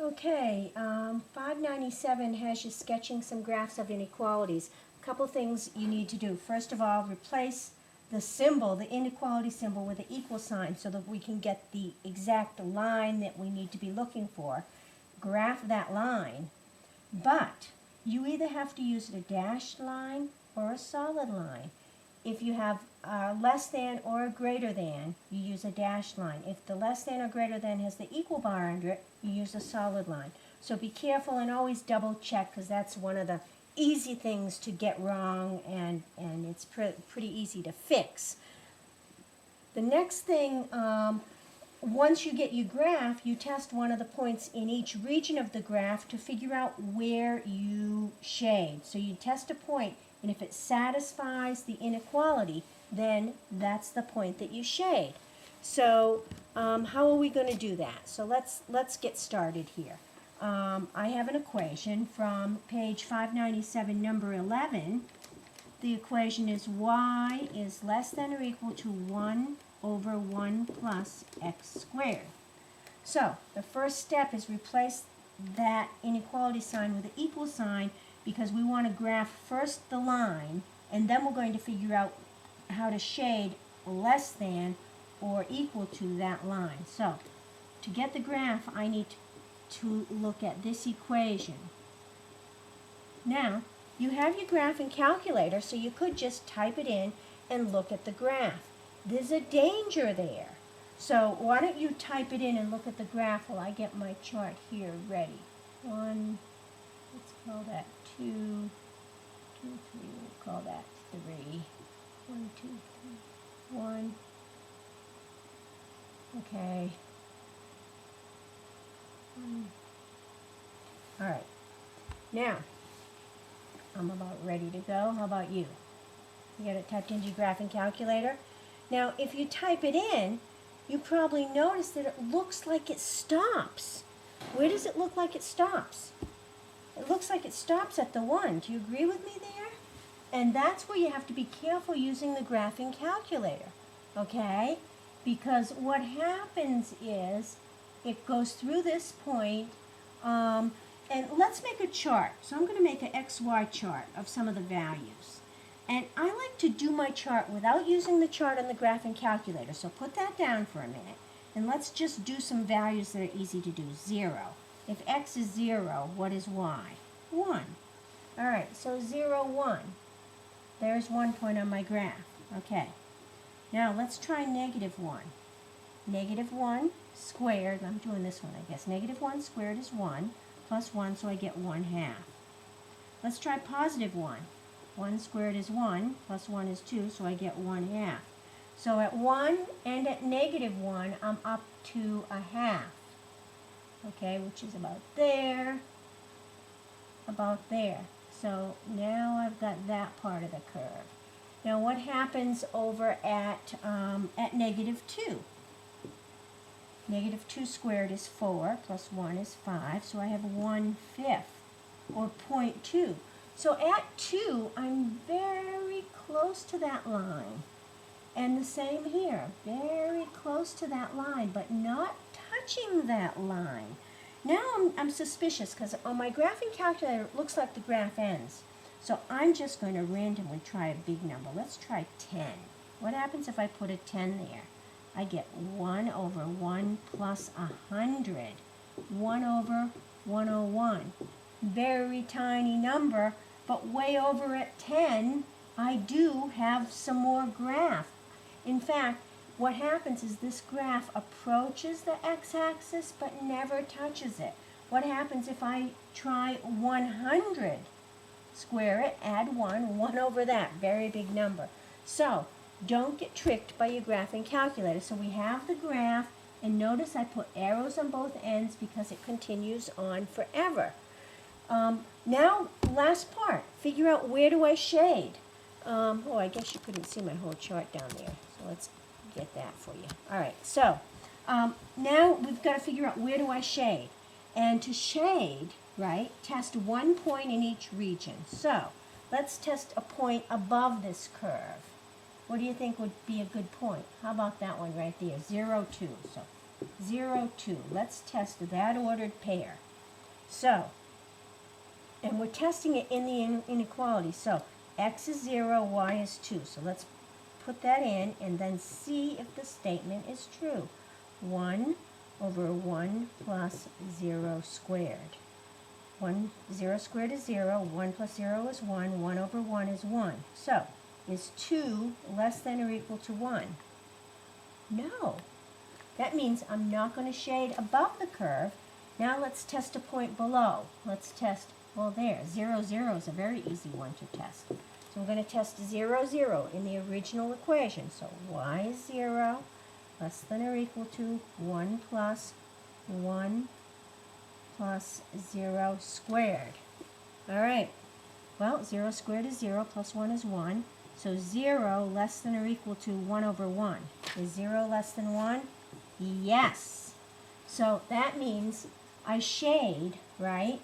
Okay, 597 has you sketching some graphs of inequalities. A couple things you need to do. First of all, replace the symbol, the inequality symbol, with the equal sign so that we can get the exact line that we need to be looking for. Graph that line, but you either have to use a dashed line or a solid line. If you have less than or a greater than, you use a dashed line. If the less than or greater than has the equal bar under it, you use a solid line. So be careful and always double check, because that's one of the easy things to get wrong, and it's pretty easy to fix. The next thing, once you get your graph, you test one of the points in each region of the graph to figure out where you shade. So you test a point, and if it satisfies the inequality, then that's the point that you shade. So how are we going to do that? So let's get started here. I have an equation from page 597, number 11. The equation is y is less than or equal to 1 over 1 plus x squared. So the first step is replace that inequality sign with an equal sign, because we want to graph first the line, and then we're going to figure out how to shade less than or equal to that line. So to get the graph, I need to look at this equation. Now, you have your graphing calculator, so you could just type it in and look at the graph. There's a danger there. So why don't you type it in and look at the graph while I get my chart here ready. 1, let's call that 2, 2, 3, we'll call that 3. 1, 2, 3, 1. Okay. All right. Now, I'm about ready to go. How about you? You got it typed into your graphing calculator? Now, if you type it in, you probably notice that it looks like it stops. Where does it look like it stops? It looks like it stops at the 1. Do you agree with me there? And that's where you have to be careful using the graphing calculator, okay? Because what happens is it goes through this point, and let's make a chart. So I'm going to make an XY chart of some of the values. And I like to do my chart without using the chart on the graphing calculator. So put that down for a minute, and let's just do some values that are easy to do. 0. If x is 0, what is y? 1. All right, so 0, 1. There's 1 point on my graph. Okay. Now let's try negative 1. Negative 1 squared, I'm doing this one, I guess. Negative 1 squared is 1, plus 1, so I get 1/2. Let's try positive 1. 1 squared is 1, plus 1 is 2, so I get 1/2. So at 1 and at negative 1, I'm up to 1/2. Okay, which is about there, about there. So now I've got that part of the curve. Now what happens over at negative 2? Negative 2 squared is 4, plus 1 is 5, so I have 1/5, or 0.2. So at 2, I'm very close to that line. And the same here, very close to that line, but not touching that line. Now I'm suspicious, because on my graphing calculator, it looks like the graph ends. So I'm just going to randomly try a big number. Let's try 10. What happens if I put a 10 there? I get 1 over 1 plus 100. 1 over 101. Very tiny number, but way over at 10, I do have some more graph. In fact, what happens is this graph approaches the x-axis but never touches it. What happens if I try 100? Square it, add 1, 1 over that, very big number. So don't get tricked by your graphing calculator. So we have the graph, and notice I put arrows on both ends because it continues on forever. Now, last part, figure out where do I shade. I guess you couldn't see my whole chart down there, so let's get that for you. All right, so now we've got to figure out where do I shade. And to shade, right, test one point in each region. So let's test a point above this curve. What do you think would be a good point? How about that one right there, 0, 2. So 0, 2. Let's test that ordered pair. So, and we're testing it in the inequality. So, x is 0, y is 2. So let's put that in and then see if the statement is true. 1 over 1 plus 0 squared. 0 squared is 0, 1 plus 0 is 1, 1 over 1 is 1. So, is 2 less than or equal to 1? No. That means I'm not going to shade above the curve. Now let's test a point below. Let's test, well there, 0, 0 is a very easy one to test. So I'm going to test 0, 0 in the original equation. So y is 0 less than or equal to 1 plus 1 plus 0 squared. All right, well, 0 squared is 0 plus 1 is 1. So 0 less than or equal to 1 over 1. Is 0 less than 1? Yes. So that means I shade, right?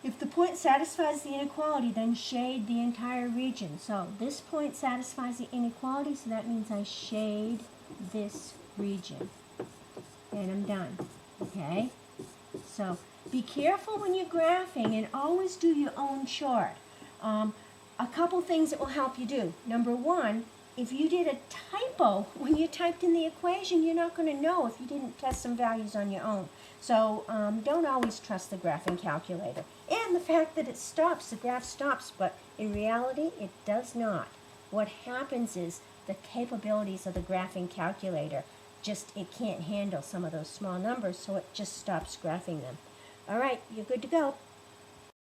If the point satisfies the inequality, then shade the entire region. So this point satisfies the inequality, so that means I shade this region. And I'm done, okay? So be careful when you're graphing and always do your own chart. A couple things that will help you do. Number one, if you did a typo when you typed in the equation, you're not going to know if you didn't test some values on your own. So don't always trust the graphing calculator. And the fact that it stops, the graph stops, but in reality, it does not. What happens is the capabilities of the graphing calculator it can't handle some of those small numbers, so it just stops graphing them. All right, you're good to go.